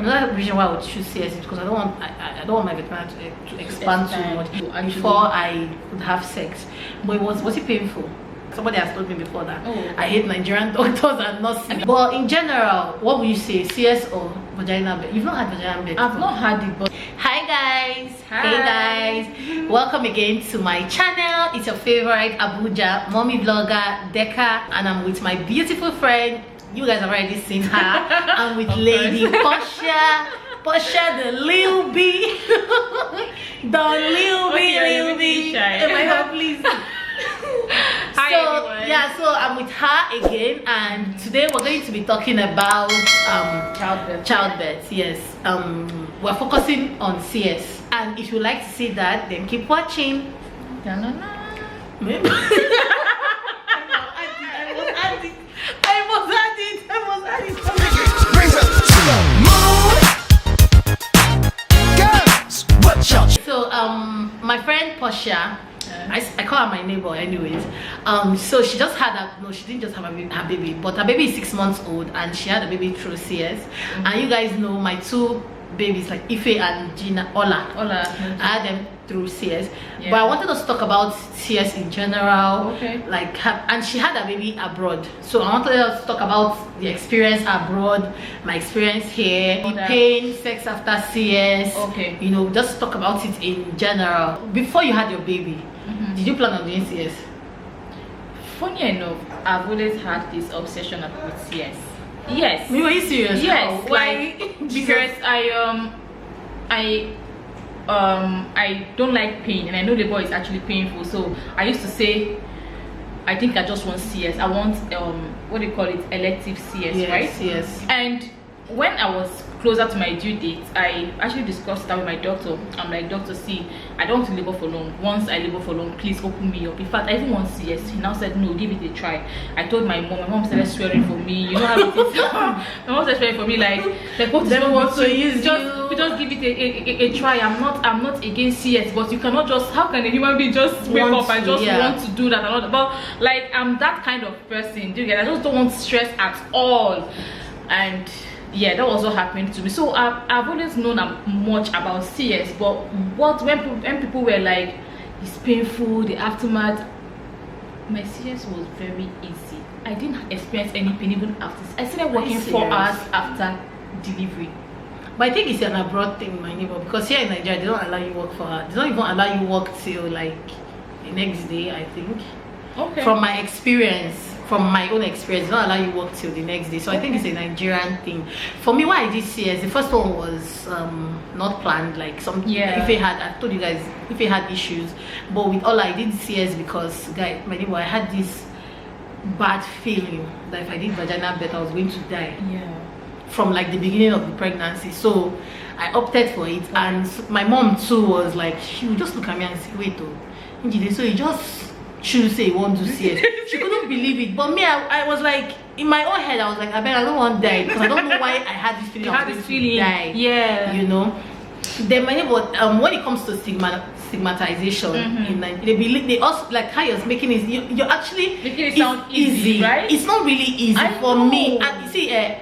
another reason why I would choose CS is because I don't want my vagina to expand too much before I would have sex. But was it painful? Somebody has told me before that I hate Nigerian doctors and nurses. But in general, what would you say, CS or vagina bed? You've not had vagina bed? I've not had it, but hi guys. Hi. Hey guys, welcome again to my channel. It's your favorite Abuja mommy vlogger Deka, and I'm with my beautiful friend. You guys have already seen her. I'm with Lady Portia, the Lil B. The Lil B. Am I here, please? Hi, everyone. Yeah, so I'm with her again, and today we're going to be talking about childbirth. Yes, we're focusing on CS, and if you like to see that, then keep watching. I was at it. Brings us to the moon. Girls, watch out. So my friend Portia, I call her my neighbor anyways. So she just had she didn't just have her baby, but her baby is 6 months old, and she had a baby through CS. And you guys know my two babies, like Ife and Jina, Ola. I had them through CS. But I wanted us to talk about CS in general. Like and she had a baby abroad, so I wanted us to talk about the experience abroad, my experience here, the pain, sex after CS. You know, just talk about it in general. Before you had your baby, did you plan on doing CS? Funny enough, I've always had this obsession with CS. Yes. Were you serious? Yes. How? Why? Because I don't like pain, and I know labor is actually painful. So I used to say, I think I just want CS. I want what do you call it? Elective CS, right? Yes. And when I was closer to my due date, I actually discussed that with my doctor. I'm like, doctor, see, I don't want to labor for long. Once I labor for long, please open me up. In fact, I even want CS. He now said, no, give it a try. I told my mom. My mom started swearing for me. You know how it is. My mom started swearing for me, like what is wrong with you? Just give it a try. I'm not against CS, but you cannot just. How can a human being just wake up and just want to do that and all? But like, I'm that kind of person. Do you get? I just don't want stress at all. And yeah, that was what happened to me. So I've always known much about CS, but when people were like, it's painful, the aftermath, my CS was very easy. I didn't experience any pain even after. I started working 4 hours after delivery. But I think it's an abroad thing, my neighbor, because here in Nigeria they don't allow you work for her. They don't even allow you work till like the next day, I think. From my experience, from my own experience, they don't allow you work till the next day. So I think it's a Nigerian thing. For me, why I did CS, the first one was not planned. Like I told you guys, if it had issues, but with all I did CS because, guys, my neighbor, I had this bad feeling that if I did vagina birth, I was going to die. From like the beginning of the pregnancy. So I opted for it, and my mom too was like, she would just look at me and say, wait, so you just should say you won't do CS. She couldn't believe it, but me, I was like, in my own head, I was like, I don't want to die, because I don't know why I had this feeling. Die. You know. Then my neighbor, when it comes to stigmatization in Nigeria, they also like how you're making it. You're actually making it sound easy, right? It's not really easy for me. And you see,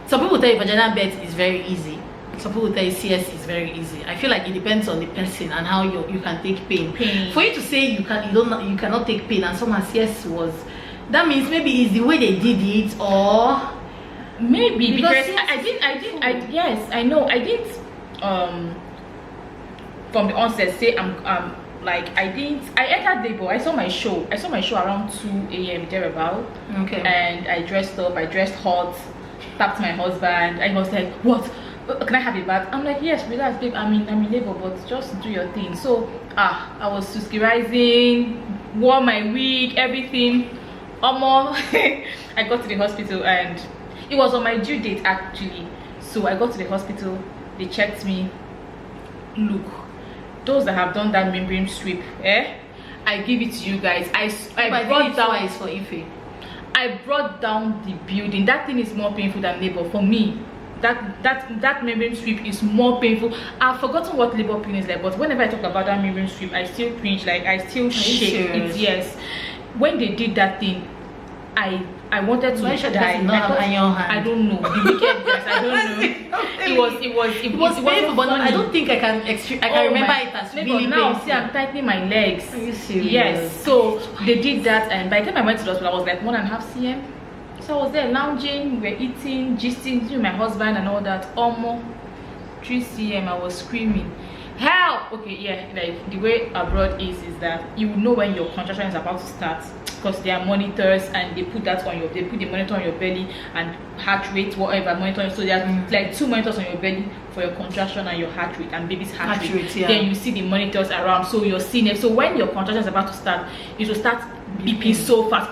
some people tell you vagina birth is very easy. Some people tell you CS is very easy. I feel like it depends on the person and how you can take pain. For you to say you cannot take pain and someone CS was, that means maybe it's the way they did it, or maybe because yes, I know I didn't from the onset say I'm like I entered labor. I saw my show around 2 a.m. thereabout. And I dressed up, I dressed hot, tapped my husband, and he was like, what? Can I have a bath? I'm like, yes, relax, babe. I'm in labor, but just do your thing. So I was Suski rising, wore my wig, everything. I got to the hospital, and it was on my due date actually. So I got to the hospital, they checked me. Look, those that have done that membrane sweep, I give it to you guys. I brought down for Ife. I brought down the building. That thing is more painful than labor for me. That membrane sweep is more painful. I've forgotten what labor pain is like, but whenever I talk about that membrane sweep, I still cringe, like I still shake. Yes, when they did that thing, I I wanted to die. I don't know. The wickedness, I don't know. It was painful, but I don't think I can remember it as really now, painful. see, I'm tightening my legs. Are you serious? Yes. So they did that, and by the time I went to the hospital, I was like 1.5 cm. So I was there lounging, we were eating, gisting with my husband and all that. Almost 3 cm. I was screaming, help! Okay, yeah, like the way abroad is that you know when your contraction is about to start, because there are monitors and they put the monitor on your belly and heart rate, whatever monitor. So there are like 2 monitors on your belly for your contraction and your heart rate and baby's heart rate. Yeah. Then you see the monitors around, so you're seeing it. So when your contraction is about to start, it will start beeping so fast.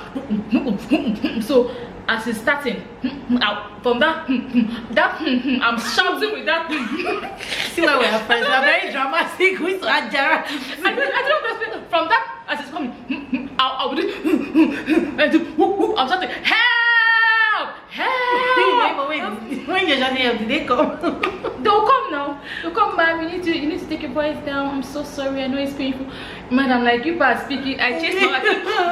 So as it's starting, from that, I'm shouting with that. See why we're friends. We're very dramatic. We so I don't from that as it's coming. I'm shouting, help, help. Wait, when you're shouting help, did they come? They'll come now. They'll come, man. You need to take your voice down. I'm so sorry. I know it's painful. Man, I'm like, you are speaking. I chased my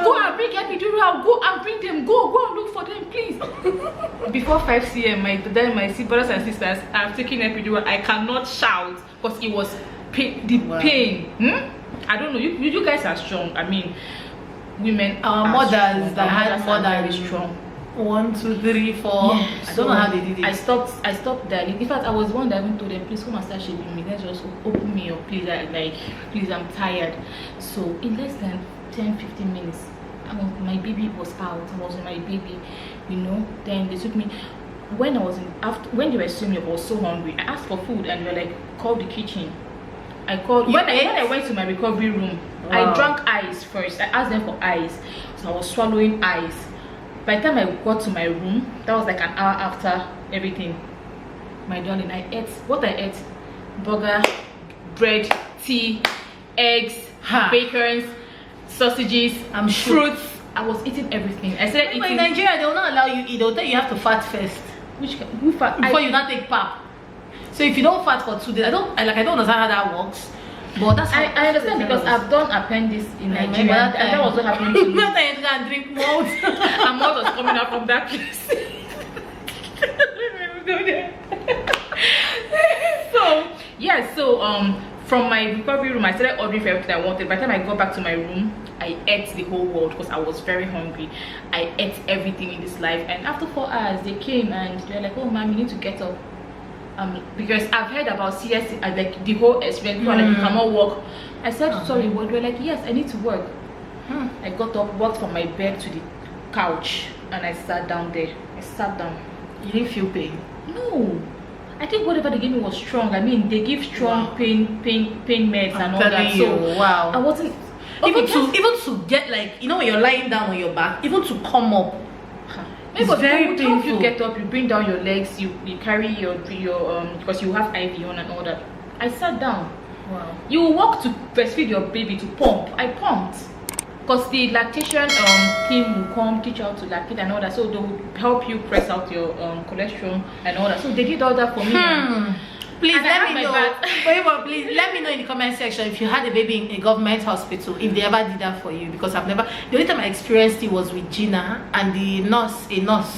go and bring epidural. Go and bring them. Go and look for them, please. Before 5 cm, my brothers and sisters have taken epidural. I cannot shout because it was pain. Pain. I don't know. You guys are strong. I mean, women. Our mothers that had more than very strong. 1, 2, 3, 4. Yeah, I don't know how they did it. I stopped dialing. In fact, I was one that even told them, please come and start shaving me. Let's just open me up, please. Please, I'm tired. So in less than 10-15 minutes, my baby was out. I was with my baby, you know. Then they took me. When they were swimming, I was so hungry. I asked for food, and they were like, call the kitchen. I called when I went to my recovery room. Wow. I drank ice first. I asked them for ice, so I was swallowing ice. By the time I got to my room, that was like an hour after everything. My darling, I ate what I ate: burger, bread, tea, eggs, bacons, sausages, fruits. I was eating everything. I said, in Nigeria, they will not allow you eat. They'll tell you have to fat first. Who fat? Before you not take pap. So if you don't fat for 2 days, I don't understand how that works. But that's I understand because I've done appendix in Nigeria, and that was what happened to me. Not that you can drink malt. And malt was coming out from that place. So from my recovery room, I started ordering for everything I wanted. By the time I got back to my room, I ate the whole world because I was very hungry. I ate everything in this life, and after 4 hours, they came and they were like, "Oh, ma'am, you need to get up." Because I've heard about CS, like the whole experience, like you cannot walk. I said, sorry, what? They were like, yes, I need to work. I got up, walked from my bed to the couch, and I sat down there. I sat down. You didn't feel pain? No. I think whatever they gave me was strong. I mean, they give strong pain meds and all that. So wow. I wasn't even to get, like, you know, when you're lying down on your back, even to come up. It's very painful. You get up, you bring down your legs, you carry your because you have IV on and all that. I sat down. Wow. You walk to breastfeed your baby to pump. I pumped because the lactation team will come teach you how to lactate and all that. So they will help you press out your cholesterol and all that. So they did all that for me. Please let me know. Please let me know in the comment section if you had a baby in a government hospital, if they ever did that for you, because I've never. The only time I experienced it was with Jina, and a nurse.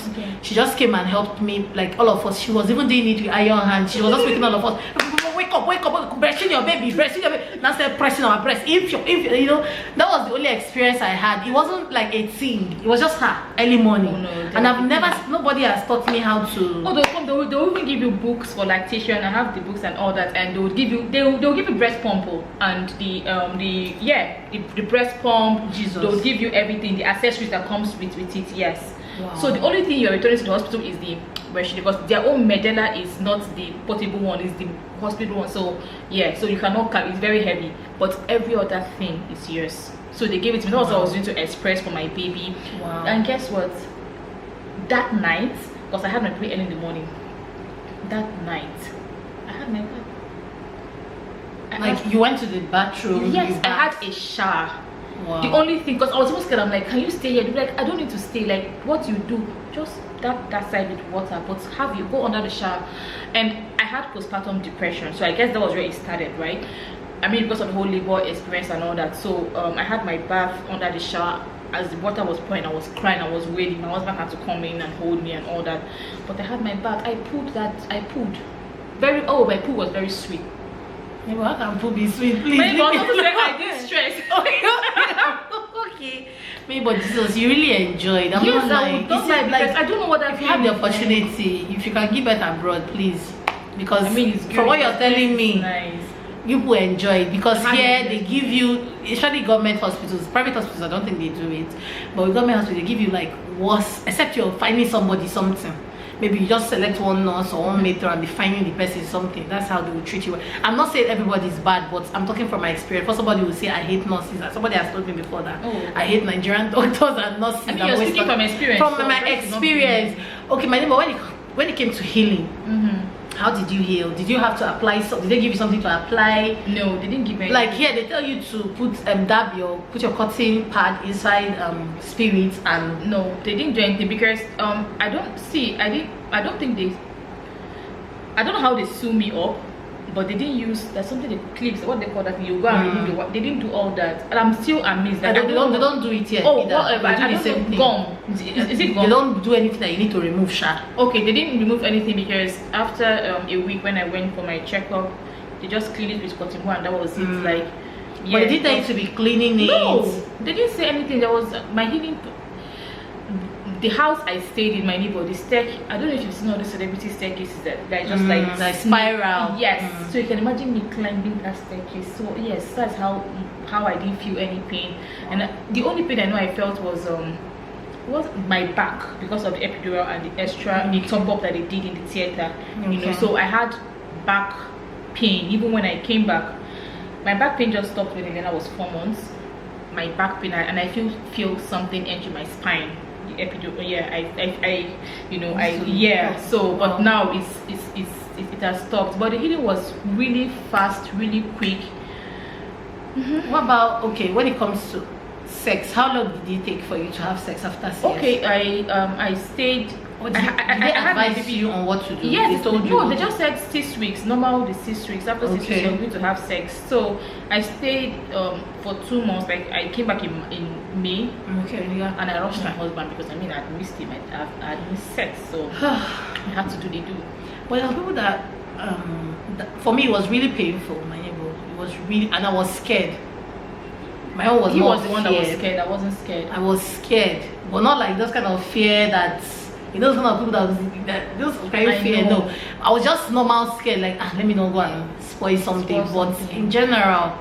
Okay. She just came and helped me, like all of us. She was even doing it with iron hand. She was just making all of us wake up, breastfeeding your baby. Now start pressing our breast. If you know, that was the only experience I had. It wasn't like a thing. It was just her early morning. Oh, no, and I've never. Nobody has taught me how to. Oh, they'll even give you books for lactation. I have the books and all that, and they'll give you breast pump and the breast pump. Jesus. They'll give you everything, the accessories that comes with it. Yes. Wow. So the only thing you're returning to the hospital is the breast, because their own medulla is not the portable one, is the hospital one. So yeah, so you cannot carry. It's very heavy, but every other thing is yours. So they gave it to me. That was what I was doing to express for my baby. Wow. And guess what? That night, because I had my baby early in the morning. That night, I had my bath. You went to the bathroom? Yes, I had a shower. Wow. The only thing, because I was so scared, I'm like, can you stay here? They'd be like, I don't need to stay. Like, what you do, just that side with water, but have you go under the shower. And I had postpartum depression, so I guess that was where it started, right? I mean, because of the whole labor experience and all that. So I had my bath under the shower. as the water was pouring, I was crying, I was wailing. My husband had to come in and hold me and all that. But I had my bath. I pulled. My poo was very sweet. Maybe I can poo be sweet, please. Maybe I did stress. Okay. Maybe, but Jesus, you really enjoyed. Yes, I don't like, I don't know what if you have the opportunity, if you can give birth abroad, please. Because I mean, it's good. from what you're telling me, nice. You will enjoy it, because here they give you, especially government hospitals, private hospitals I don't think they do it, but with government hospitals they give you like worse, except you're finding somebody something. Maybe you just select one nurse or one matron and be finding the person something. That's how they will treat you. I'm not saying everybody's bad, but I'm talking from my experience. For somebody who will say I hate nurses, and somebody has told me before that I hate Nigerian doctors and nurses. I mean, you're speaking from experience. From my experience. Okay, my neighbor, when it came to healing, how did you heal? Did you have to apply? Did they give you something to apply? No, they didn't give me. Like here, they tell you to put put your cotton pad inside spirits, and no, they didn't do anything, because I don't know how they sew me up, but they didn't use, there's something they clips, what they call that, you go and remove the, they didn't do all that, and I'm still amazed that they don't do it yet. Oh, either. whatever. They do the same thing. Gum. Is it gum? They don't do anything that you need to remove, Sha. Okay, they didn't remove anything, because after a week when I went for my checkup, they just cleaned it with cotton wool, and that was it. Like, yeah, but they didn't tell you to be cleaning it. No, they didn't say anything. There was my healing. The house I stayed in, my neighbor, the stair, I don't know if you've seen all the celebrity staircases that are just like spiral. Yes. So you can imagine me climbing that staircase. So yes, that's how I didn't feel any pain. And the only pain I know I felt was my back, because of the epidural and the extra the top up that they did in the theater. You know, so I had back pain even when I came back. My back pain just stopped when I was 4 months. My back pain, and I feel something enter my spine. Epidural, so but now it has stopped, but the healing was really fast, really quick. What about, okay, when it comes to sex, how long did it take for you to have sex after CS? Okay, I stayed. Did they advise you on what to do? Yes, they told you. No, they just said 6 weeks. Normal the 6 weeks. After 6 weeks, you're going to have sex. So I stayed for 2 months. Like I came back in May. Okay, yeah. And I rushed my husband, because I mean I'd missed him. I'd missed sex, so I had to do the do. Well, there are people that for me it was really painful. My neighbor, it was really, and I was scared. My own was he not was the one that was scared. I wasn't scared. I was scared, but not like those kind of fear that. You know, some of people that those kind of fear. No, I was just normal scared. Like, let me not go and spoil something. But in general,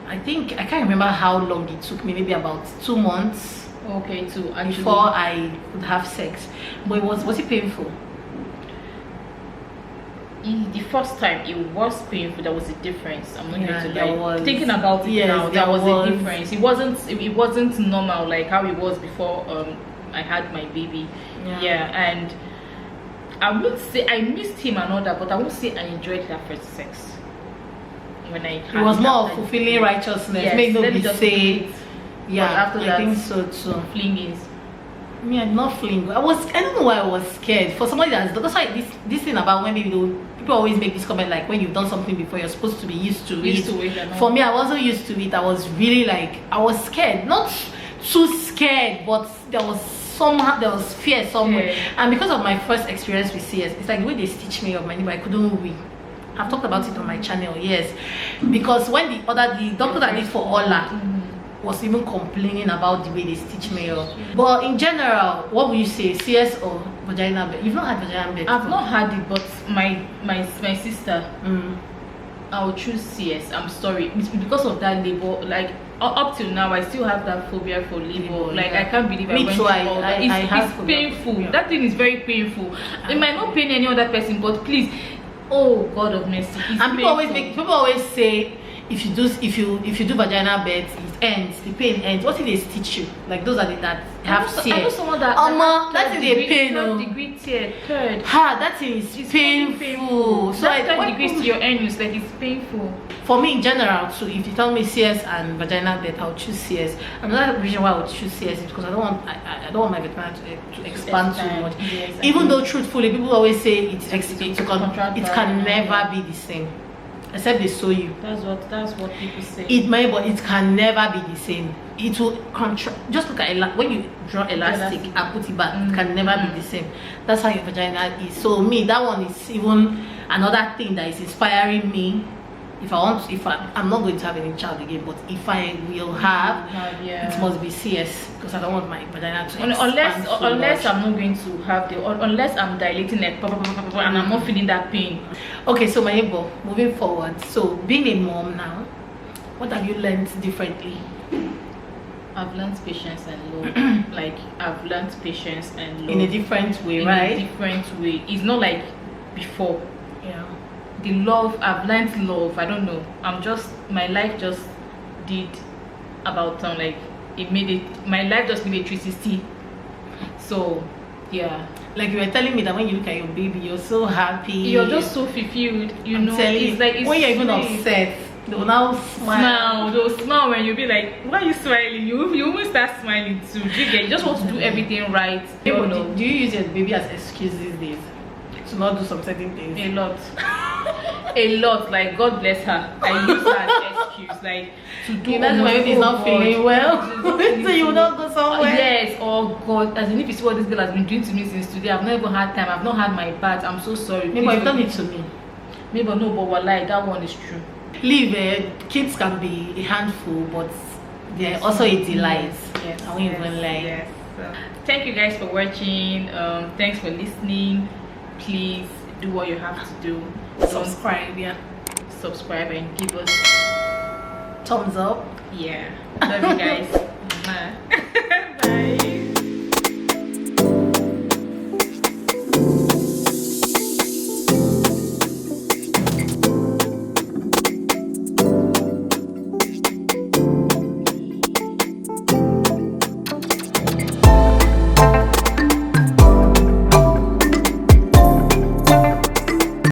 I think I can't remember how long it took me. Maybe about 2 months. Okay, before I could have sex. But was it painful? The first time it was painful. There was a difference. I'm not going to lie. Thinking about it now, there was a difference. It wasn't normal like how it was before I had my baby. And I would say I missed him and all that, but I won't say I enjoyed that first sex. When it was more of fulfilling righteousness. Yes, Make nobody say after I that, think so too. Flingings. Me, I'm not fling. I don't know why I was scared. For somebody that's why this thing about when people always make this comment, like when you've done something before, you're supposed to be used to it. For me, I wasn't used to it. I was really I was scared. Not too scared, but there was fear somewhere. And because of my first experience with CS, it's like the way they stitched me up my neighbor, I couldn't win. I've talked about it on my channel, yes. Because when the doctor that did for Ola was even complaining about the way they stitched me up. But in general, what would you say, CS or vagina birth? You've not had vagina birth? I've not had it, but my sister, I'll choose CS. I'm sorry, it's because of that labor. Like up till now, I still have that phobia for labor. Like I can't believe I went through all that. It's painful. That thing is very painful. It might not pain any other person, but please, oh God of mercy. And people always say, if you do vaginal birth, it ends, the pain ends. What if they stitch you? Like those are that have tear. I know someone that that's in the pain. Degree tear, third. That thing is painful. So third degree to your anus, like it's painful. For me in general too, if you tell me CS and vaginal birth, I'll choose CS. Another reason why I would choose CS is because I don't want my vagina to expand too much. Yes, even though truthfully people always say it can never be the same. except they sew you. That's what people say. It may, but it can never be the same. It will contract. Just look at when you draw elastic and put it back, it can never be the same. That's how your vagina is. So me, that one is even another thing that is inspiring me. If I'm not going to have any child again, but if I will have, it must be CS, because I don't want my vagina to unless I'm not going to have unless I'm dilating it and I'm not feeling that pain. Okay, so my neighbor, moving forward, so being a mom now, what have you learned differently? I've learned patience and love. Like I've learned patience and love in a different way, right? In a different way. It's not like before. Yeah. The love, I've learned love. I don't know. My life just did about like my life just made a 360. So yeah. Like you were telling me that when you look at your baby, you're so happy. You're just so fulfilled. It's like when you're even upset, they'll now smile. They'll smile when you'll be like, why are you smiling? You almost start smiling too. You just want to do everything right. Do you use your baby as excuse these days to not do some certain things? A lot. A lot. Like God bless her. I use her as excuse, like to do. That's why baby is not feeling well. So you will not go somewhere. Yes. Oh God. As in, if you see what this girl has been doing to me since today, I've not even had time. I've not had my bath. I'm so sorry. Maybe you've done it to me. Maybe no, but wallahi, that one is true. Kids can be a handful, but they're also a delight. Yes. I won't even lie. Yes. So, thank you guys for watching. Thanks for listening. Please do what you have to do. Subscribe, subscribe and give us thumbs up. Yeah. Love you guys.